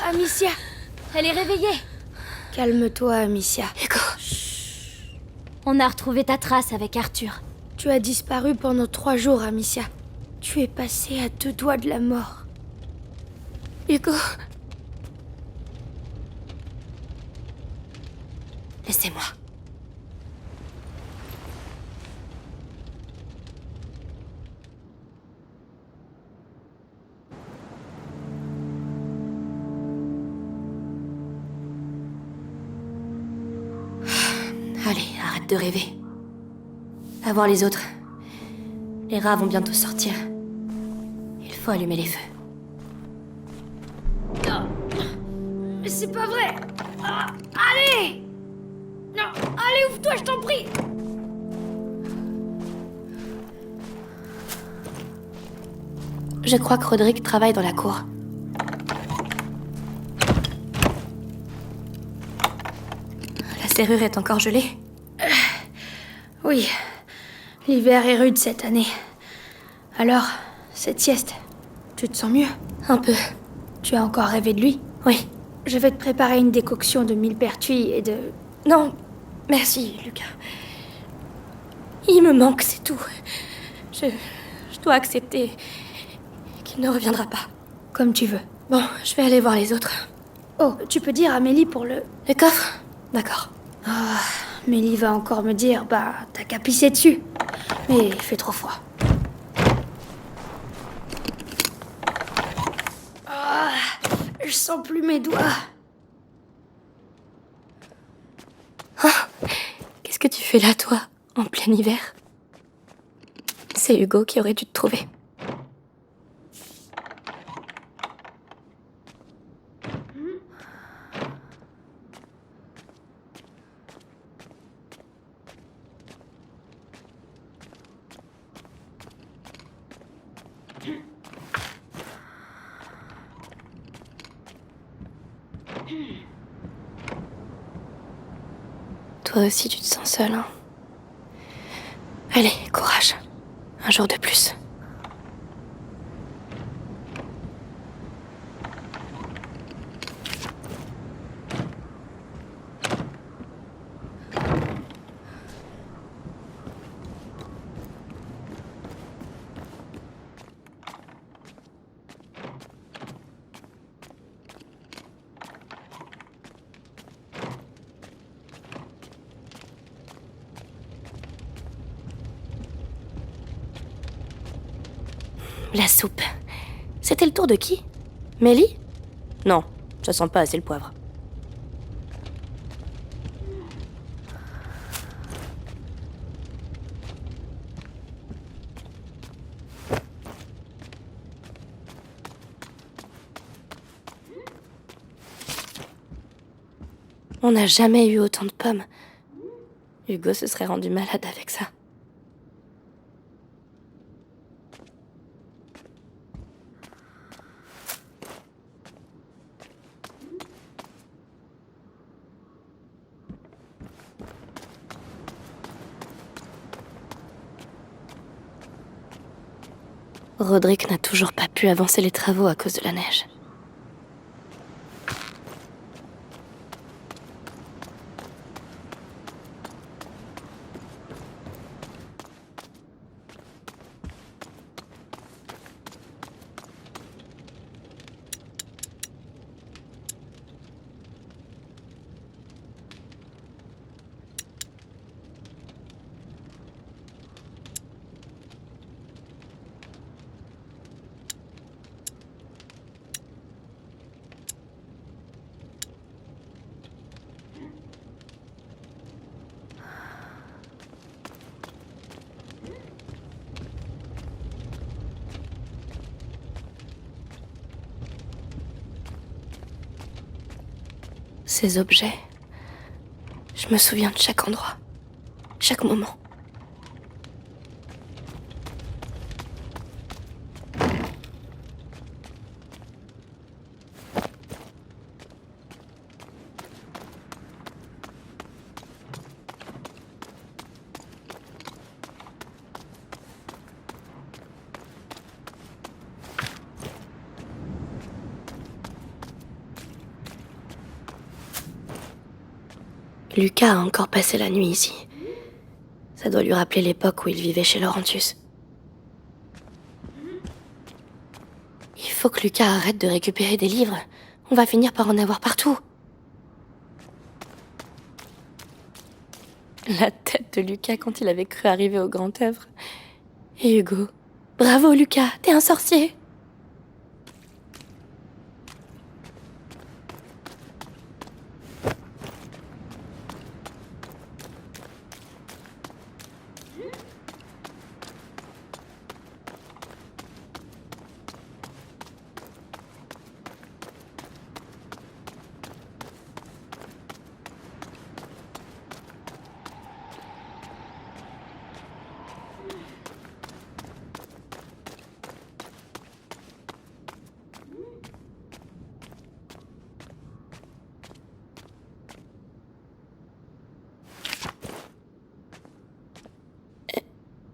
Amicia, elle est réveillée. Calme-toi, Amicia. Hugo. On a retrouvé ta trace avec Arthur. Tu as disparu pendant 3 jours, Amicia. Tu es passée à 2 doigts de la mort. Hugo. Laissez-moi. Allez, arrête de rêver. Va voir les autres. Les rats vont bientôt sortir. Il faut allumer les feux. Non. Mais c'est pas vrai. Ah, allez. Non, allez, ouvre-toi, je t'en prie. Je crois que Roderick travaille dans la cour. La serrure est encore gelée. Oui, l'hiver est rude cette année. Alors, cette sieste, tu te sens mieux? Un peu. Tu as encore rêvé de lui? Oui. Je vais te préparer une décoction de millepertuis et de... Non, merci, Lucas. Il me manque, c'est tout. Je dois accepter qu'il ne reviendra pas. Comme tu veux. Bon, je vais aller voir les autres. Oh, tu peux dire à Mélie pour le... Le coffre? D'accord. Ah, Mélie va encore me dire, bah, t'as qu'à pisser dessus. Mais il fait trop froid. Ah, je sens plus mes doigts. Qu'est-ce que tu fais là, toi, en plein hiver? C'est Hugo qui aurait dû te trouver. Toi aussi, tu te sens seule, hein? Allez, courage. Un jour de plus. La soupe. C'était le tour de qui? Mélie? Non, ça sent pas assez le poivre. On n'a jamais eu autant de pommes. Hugo se serait rendu malade avec ça. Roderick n'a toujours pas pu avancer les travaux à cause de la neige. Ces objets, je me souviens de chaque endroit, chaque moment. Lucas a encore passé la nuit ici. Ça doit lui rappeler l'époque où il vivait chez Laurentius. Il faut que Lucas arrête de récupérer des livres. On va finir par en avoir partout. La tête de Lucas quand il avait cru arriver au grand œuvre. Et Hugo. Bravo Lucas, t'es un sorcier.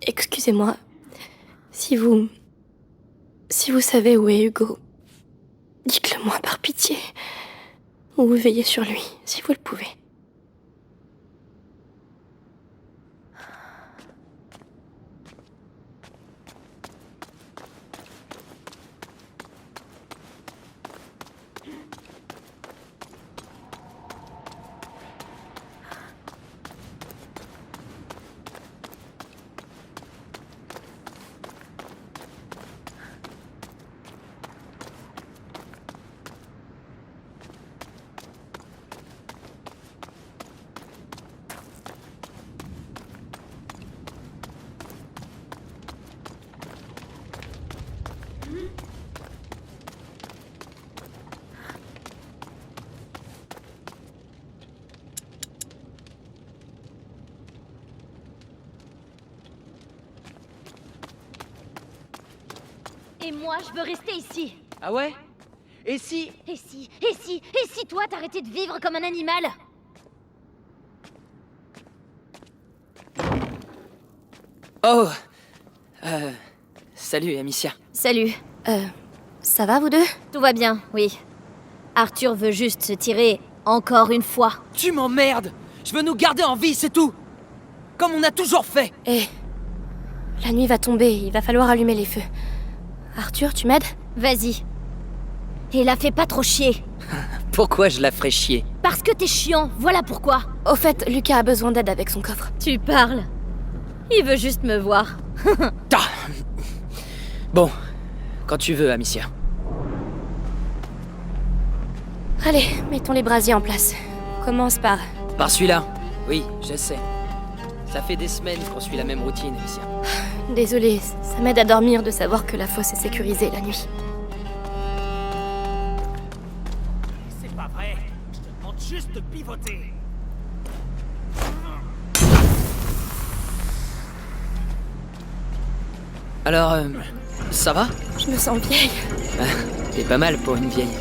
Excusez-moi. Si vous savez où est Hugo, dites-le moi par pitié. Ou veillez sur lui, si vous le pouvez. Et moi, je veux rester ici. Ah ouais? Et si... Et si toi, t'arrêtais de vivre comme un animal? Oh Salut, Amicia. Salut. Ça va vous deux? Tout va bien, oui. Arthur veut juste se tirer encore une fois. Tu m'emmerdes! Je veux nous garder en vie, c'est tout! Comme on a toujours fait! La nuit va tomber, il va falloir allumer les feux. Arthur, tu m'aides? Vas-y. Et la fais pas trop chier. Pourquoi je la ferais chier? Parce que t'es chiant, voilà pourquoi. Au fait, Lucas a besoin d'aide avec son coffre. Tu parles. Il veut juste me voir. Ah bon, quand tu veux, Amicia. Allez, mettons les brasiers en place. On commence par... Par celui-là? Oui, je sais. Ça fait des semaines qu'on suit la même routine, Amicia. Désolée, ça m'aide à dormir de savoir que la fosse est sécurisée la nuit. C'est pas vrai. Je te demande juste de pivoter. Alors, ça va? Je me sens vieille. T'es pas mal pour une vieille.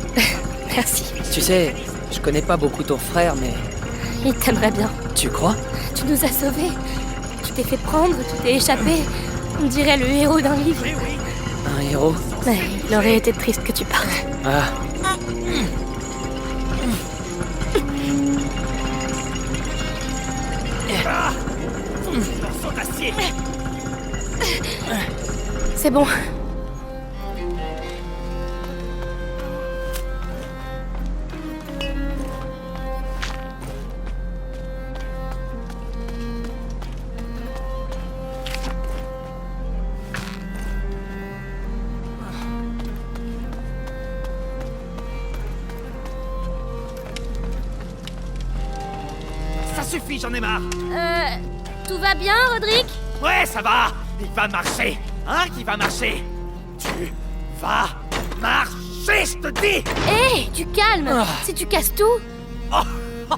Merci. Tu sais, je connais pas beaucoup ton frère, mais... Il t'aimerait bien. Tu crois? Tu nous as sauvés. Tu t'es fait prendre, tu t'es échappé. On dirait le héros d'un livre. Oui, oui. Un héros? Mais il aurait été triste que tu partes. Ah. Morceau d'acier. C'est bon. Ça suffit, j'en ai marre. Tout va bien, Roderick? Ouais, ça va. Il va marcher. Hein, qui va marcher? Tu vas marcher, je te dis. Hé, du calme. Si tu casses tout... Oh,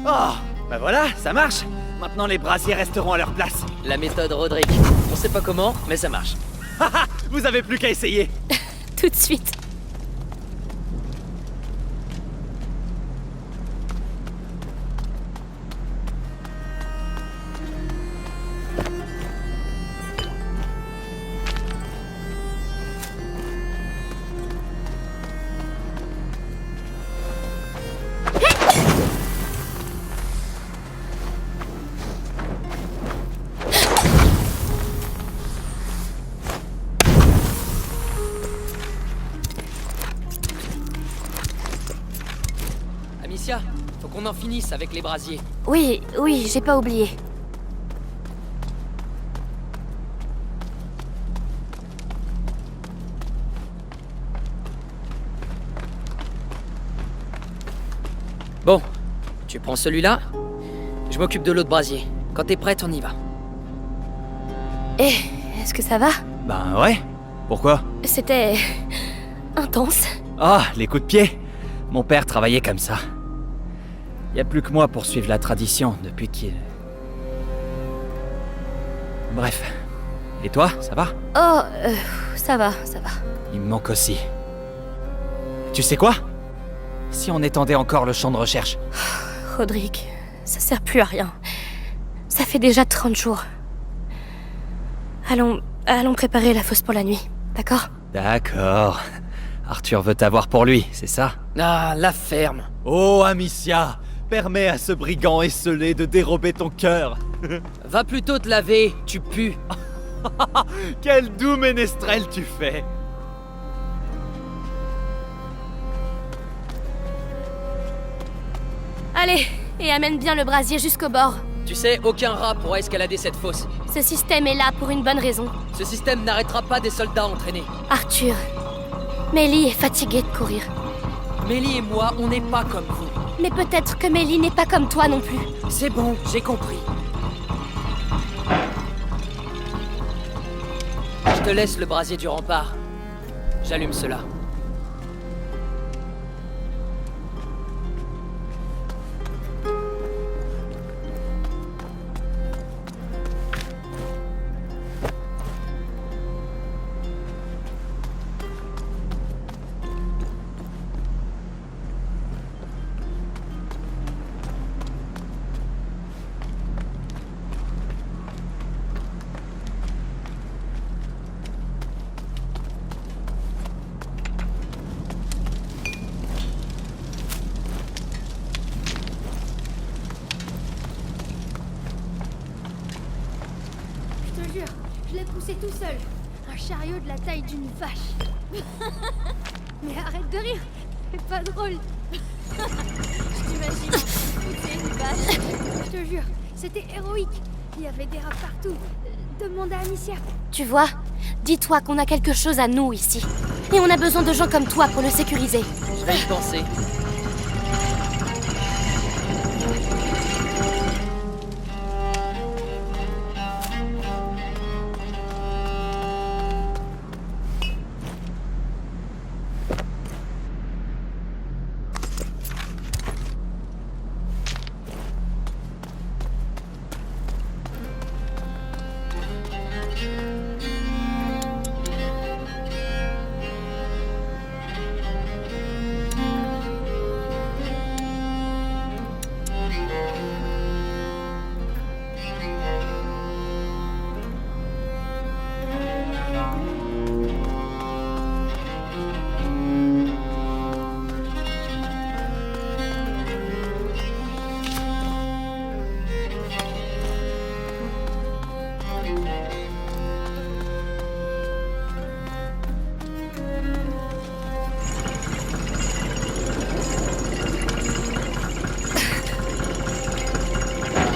bah voilà, ça marche. Maintenant, les brasiers resteront à leur place. La méthode Roderick. On sait pas comment, mais ça marche. Vous avez plus qu'à essayer. Tout de suite. Amicia, faut qu'on en finisse avec les brasiers. Oui, j'ai pas oublié. Bon, tu prends celui-là. Je m'occupe de l'autre brasier. Quand t'es prête, on y va. Eh, est-ce que ça va? Ben ouais. Pourquoi? C'était... intense. Ah, les coups de pied. Mon père travaillait comme ça. Y a plus que moi pour suivre la tradition depuis qu'il... Bref. Et toi, ça va? Oh, ça va. Il me manque aussi. Tu sais quoi? Si on étendait encore le champ de recherche. Roderick, ça sert plus à rien. Ça fait déjà 30 jours. Allons préparer la fosse pour la nuit, d'accord? D'accord. Arthur veut t'avoir pour lui, c'est ça? Ah, la ferme. Oh, Amicia! Permets à ce brigand esselé de dérober ton cœur. Va plutôt te laver, tu pues. Quel doux ménestrel tu fais! Allez, et amène bien le brasier jusqu'au bord. Tu sais, aucun rat pourra escalader cette fosse. Ce système est là pour une bonne raison. Ce système n'arrêtera pas des soldats entraînés. Arthur, Mélie est fatiguée de courir. Mélie et moi, on n'est pas comme vous. Mais peut-être que Mélie n'est pas comme toi non plus. C'est bon, j'ai compris. Je te laisse le brasier du rempart. J'allume cela. Je te jure, je l'ai poussé tout seul. Un chariot de la taille d'une vache. Mais arrête de rire, c'est pas drôle. Je t'imagine pousser une vache. Je te jure, c'était héroïque. Il y avait des rats partout. Demande à Amicia. Tu vois, dis-toi qu'on a quelque chose à nous ici. Et on a besoin de gens comme toi pour le sécuriser. Je vais y penser.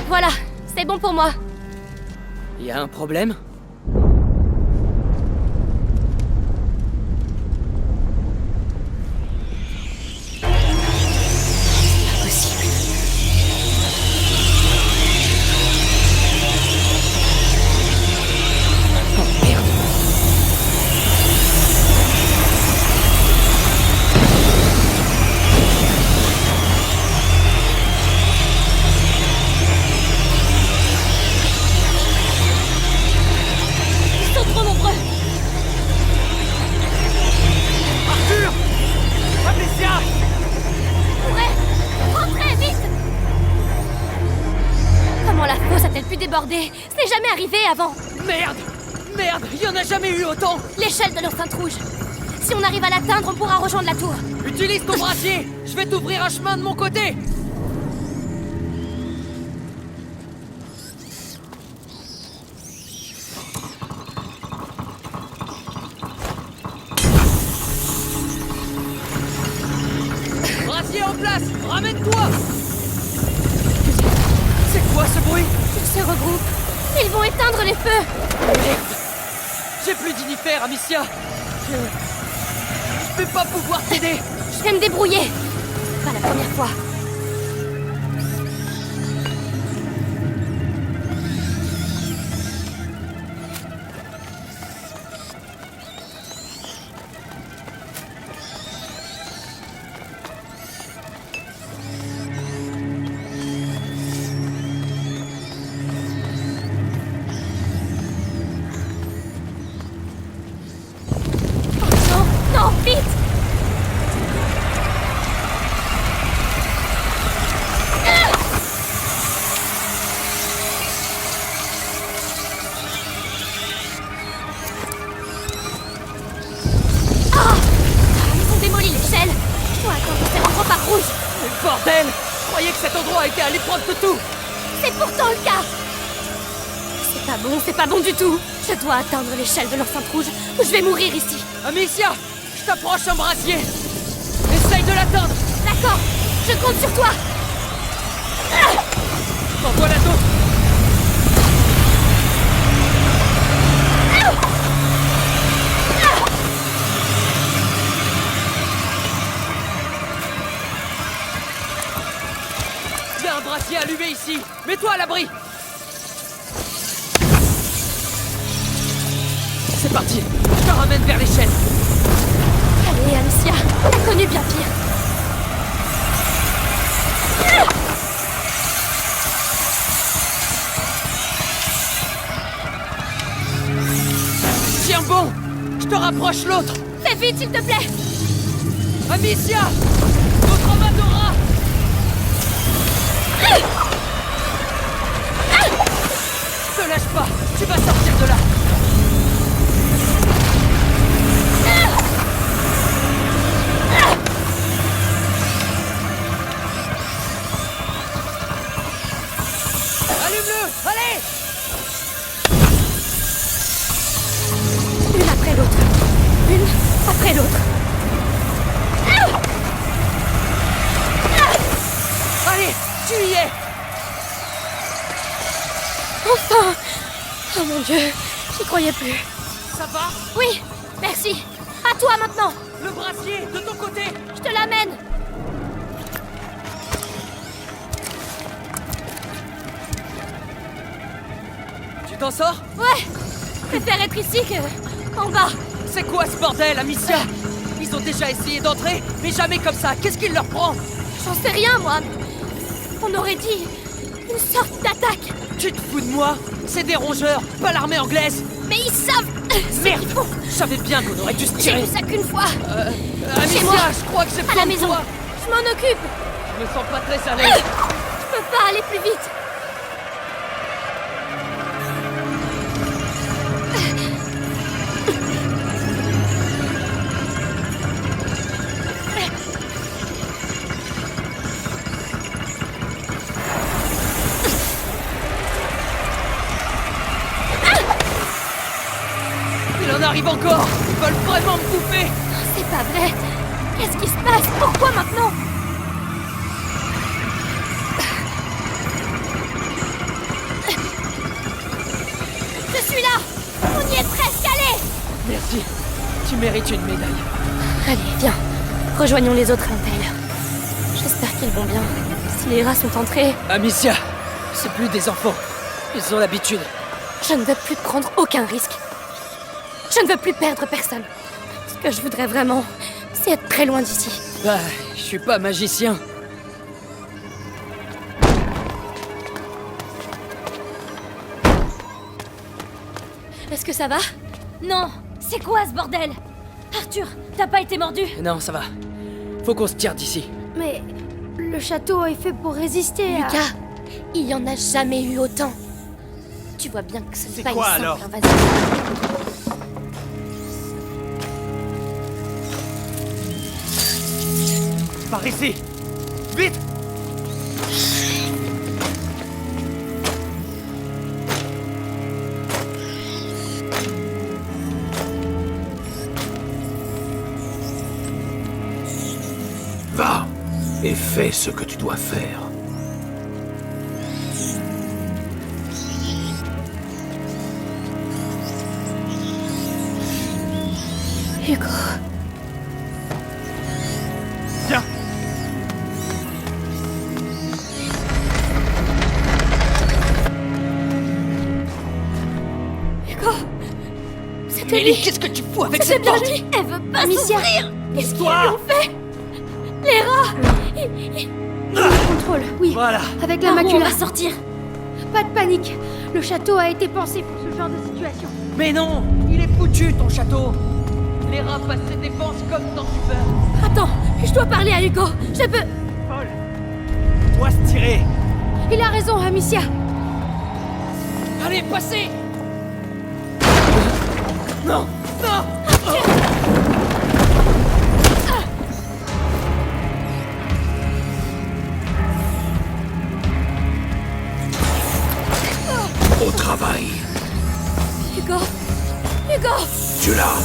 Voilà, c'est bon pour moi. Y a un problème? Ils sont trop nombreux. Arthur! Amicia! Rentrez, vite! Comment la fosse a-t-elle pu déborder? C'est jamais arrivé avant. Merde! Merde! Y en a jamais eu autant! L'échelle de l'enceinte rouge. Si on arrive à l'atteindre, on pourra rejoindre la tour. Utilise ton brasier! Je vais t'ouvrir un chemin de mon côté! Brasier en place! place! Ramène-toi! C'est quoi ce bruit? Ils se regroupent. Ils vont éteindre les feux. Merde! J'ai plus d'inifères, Amicia! Je vais pas pouvoir t'aider! Je vais me débrouiller. Pas la première fois. Non, non, vite! Ils ont démoli l'échelle. Je dois attendre cette rempart rouge. Mais bordel! Je croyais que cet endroit était à l'épreuve de tout! C'est pourtant le cas. C'est pas bon du tout. Je dois atteindre l'échelle de l'enceinte rouge ou je vais mourir ici. Amicia! Je t'approche un brasier! Essaye de l'atteindre! D'accord, je compte sur toi. T'en voilà d'autres! Il y a un brasier allumé ici! Mets-toi à l'abri! C'est parti! Je te ramène vers l'échelle! Allez, Amicia, t'as connu bien pire. Tiens bon! Je te rapproche l'autre! Fais vite, s'il te plaît. Amicia! Notre Amadora! Te lâche pas! Tu vas sortir de là! Allume-le! Allez! Une après l'autre. Une après l'autre. Allez! Tu y es! Enfin. Oh mon Dieu, j'y croyais plus. Ça va? Oui, merci. À toi maintenant. Le brasier, de ton côté! Je te l'amène. Tu t'en sors? Ouais. Je préfère être ici que en bas. C'est quoi ce bordel, Amicia? Ils ont déjà essayé d'entrer, mais jamais comme ça. Qu'est-ce qu'il leur prend? J'en sais rien, moi. On aurait dit une sorte d'attaque. Tu te fous de moi? C'est des rongeurs, pas l'armée anglaise! Mais ils savent ce Merde! qu'ils font. Je savais bien qu'on aurait dû se J'ai tirer! vu ça qu'une fois. Amicia, moi. je crois que j'ai À besoin la de maison. toi. Je m'en occupe. Je me sens pas très à l'aise. Je peux pas aller plus vite. Il en arrive encore! Ils veulent vraiment me bouffer! C'est pas vrai. Qu'est-ce qui se passe? Pourquoi maintenant? Je suis là. On y est presque allé. Merci. Tu mérites une médaille. Allez, viens. Rejoignons les autres à l'intérieur. J'espère qu'ils vont bien. Si les rats sont entrés, Amicia, c'est plus des enfants. Ils ont l'habitude. je ne veux plus prendre aucun risque. Je ne veux plus perdre personne. Ce que je voudrais vraiment, c'est être très loin d'ici. Bah, je suis pas magicien. Est-ce que ça va? Non! C'est quoi ce bordel? Arthur, t'as pas été mordu? Non, ça va. Faut qu'on se tire d'ici. Mais le château est fait pour résister à... Lucas, il y en a jamais eu autant. Tu vois bien que ce n'est C'est pas quoi, une alors simple invasion. Par ici! Vite! Va! et fais ce que tu dois faire. Hugo. Viens. Hugo. C'était Ellie, lui. qu'est-ce que tu fous avec C'est cette bien porte? lui. Elle veut pas Amicia. s'ouvrir. Qu'est-ce qu'ils Toi. lui ont fait? Les rats. Contrôle, oui. Voilà. Avec la Par où on macula. va sortir? Pas de panique. Le château a été pensé pour ce genre de situation. Mais non, il est foutu ton château. Les rats passent ses défenses comme dans Super. Attends, je dois parler à Hugo. Je peux... Paul. Dois se tirer. Il a raison, Amicia. Allez, passez. Non, non. Au travail. Hugo. Hugo. Tu l'as.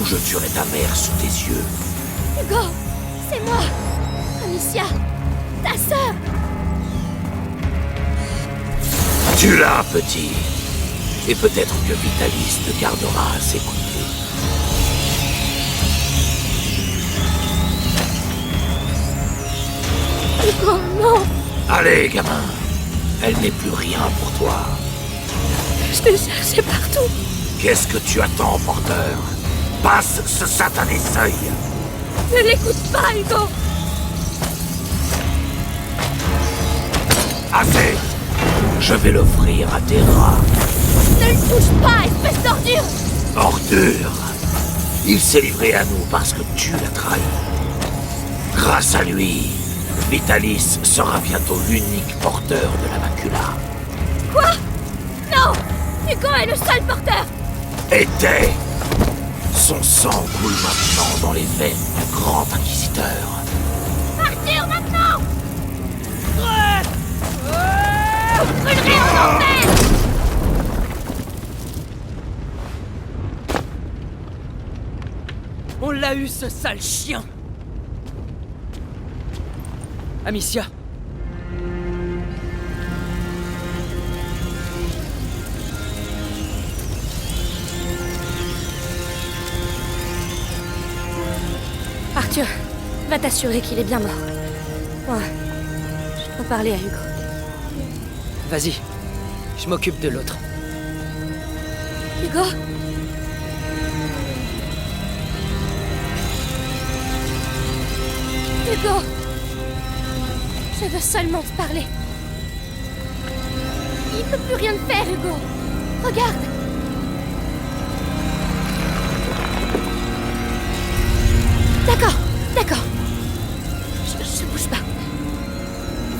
Ou je tuerai ta mère sous tes yeux. Hugo. C'est moi. Amicia. Ta sœur. Tu l'as, petit. Et peut-être que Vitalis te gardera à ses côtés. Hugo, non. Allez, gamin. Elle n'est plus rien pour toi. Je te cherchais partout. Qu'est-ce que tu attends, porteur? Passe ce satané seuil. Ne l'écoute pas, Hugo. Assez. Je vais l'offrir à tes rats. Ne le touche pas, espèce d'ordure. Ordure. Il s'est livré à nous parce que tu l'as trahi. Grâce à lui, Vitalis sera bientôt l'unique porteur de la macula. Quoi? Non. Hugo est le seul porteur. Était. Son sang coule maintenant dans les veines du grand inquisiteur. Arthur, maintenant. Vous brûlerez en enfer. On l'a eu, ce sale chien. Amicia. Arthur, va t'assurer qu'il est bien mort. Moi, je dois parler à Hugo. Vas-y, je m'occupe de l'autre. Hugo? Hugo! Je veux seulement te parler. Il peut plus rien te faire, Hugo. Regarde! D'accord, d'accord. Je bouge pas.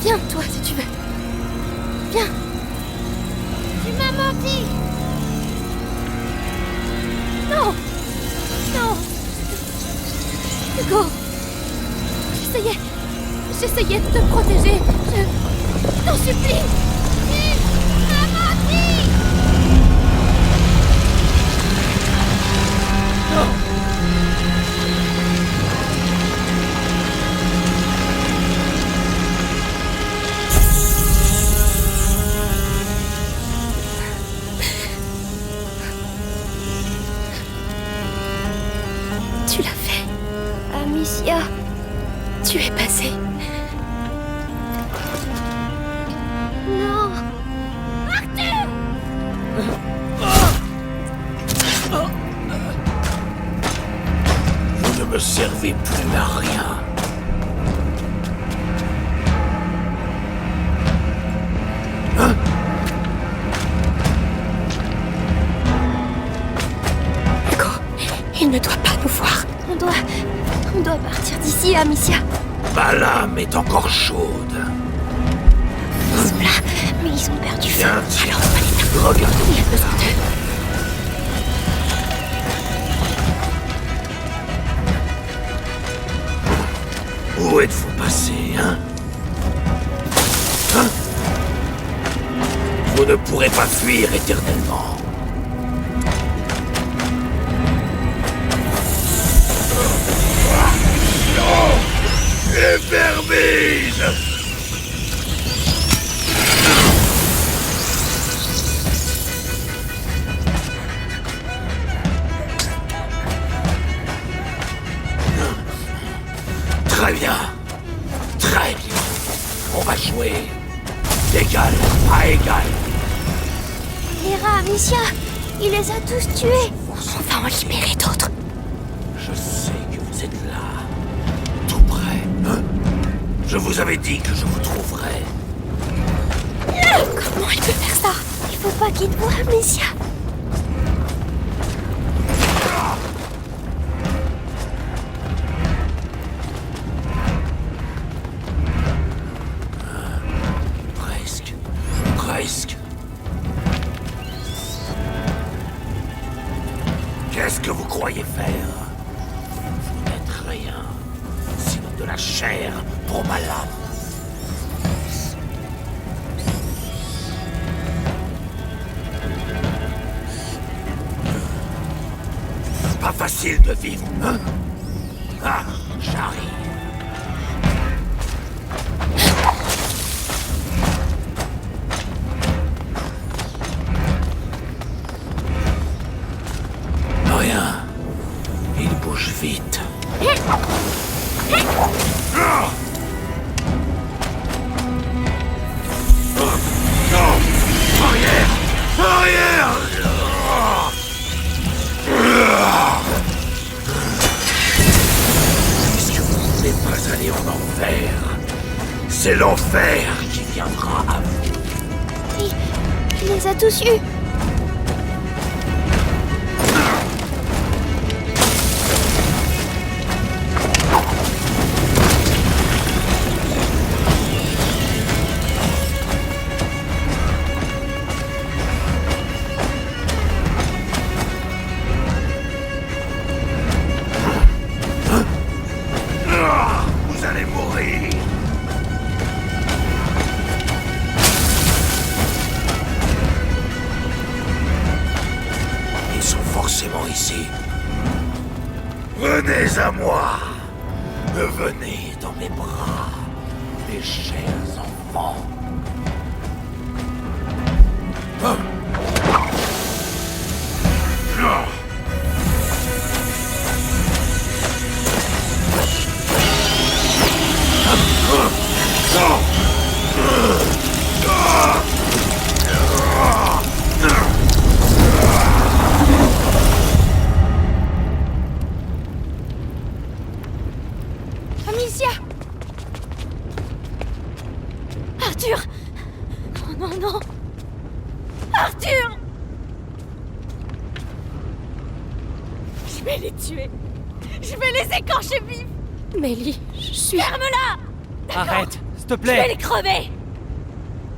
Viens, toi, si tu veux. Viens. Tu m'as menti. Non! Non! Hugo! J'essayais de te protéger. Je t'en supplie! Tu l'as fait. Amicia. Tu es passé. Non. Vous ne me servez plus à rien. Hein? Hugo, il ne doit pas nous voir. On doit partir d'ici, Amicia. Ma lame est encore chaude. Ils sont là, mais ils ont perdu feu. Viens, tiens. Alors on va les taper. Regarde. Il a besoin d'eux. Où êtes-vous passé, hein? Hein? Vous ne pourrez pas fuir éternellement. Vise! Très bien. Très bien. On va jouer d'égal à égal. Hera, Amicia, il les a tous tués. On va en libérer d'autres. Je sais que vous êtes là. Tout près. Hein? Je vous avais dit que je vous trouverais. Comment il peut faire ça? Il faut pas qu'il te voie, Amicia. Presque. Presque. Qu'est-ce que vous croyez faire? Vous n'êtes rien, sinon de la chair pour ma lame. Pas facile de vivre, hein? Ah, j'arrive. Rien. Il bouge vite. Non! Arrière! Arrière! Puisque vous ne voulez pas aller en enfer, c'est l'enfer qui viendra à vous. Il les a tous eus. Vous allez mourir. Ils sont forcément ici. Venez à moi. Venez dans mes bras, mes chers enfants. Ah. Ah. Amicia! Arthur! Oh non, non! Arthur! Je vais les tuer! Je vais les écorcher vifs! Mélie, je suis... Ferme-la! Arrête, s'il te Je vais plaît. les crever!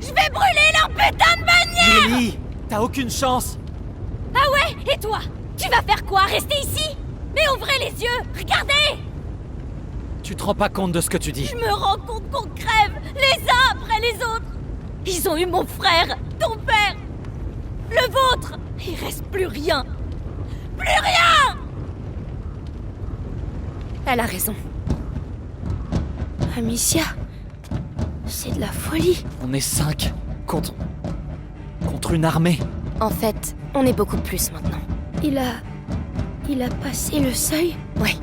Je vais brûler leur putain de bannière! Mélie, t'as aucune chance. Ah ouais? Et toi? Tu vas faire quoi? Rester ici? Mais ouvrez les yeux! Regardez! Tu te rends pas compte de ce que tu dis. Je me rends compte qu'on crève les uns après les autres. Ils ont eu mon frère, ton père, le vôtre. Il reste plus rien. Plus rien! Elle a raison. Amicia, c'est de la folie. On est 5 contre une armée. En fait, on est beaucoup plus maintenant. Il a passé le seuil? Ouais,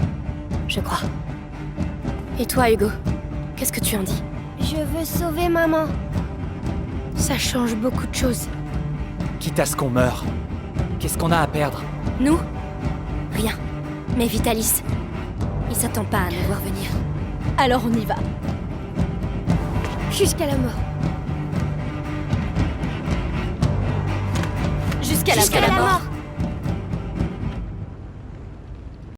je crois. Et toi, Hugo, qu'est-ce que tu en dis? Je veux sauver maman. Ça change beaucoup de choses. Quitte à ce qu'on meure. Qu'est-ce qu'on a à perdre? Nous? Rien. Mais Vitalis, il s'attend pas à nous voir venir. Alors on y va. Jusqu'à la mort. Jusqu'à la mort.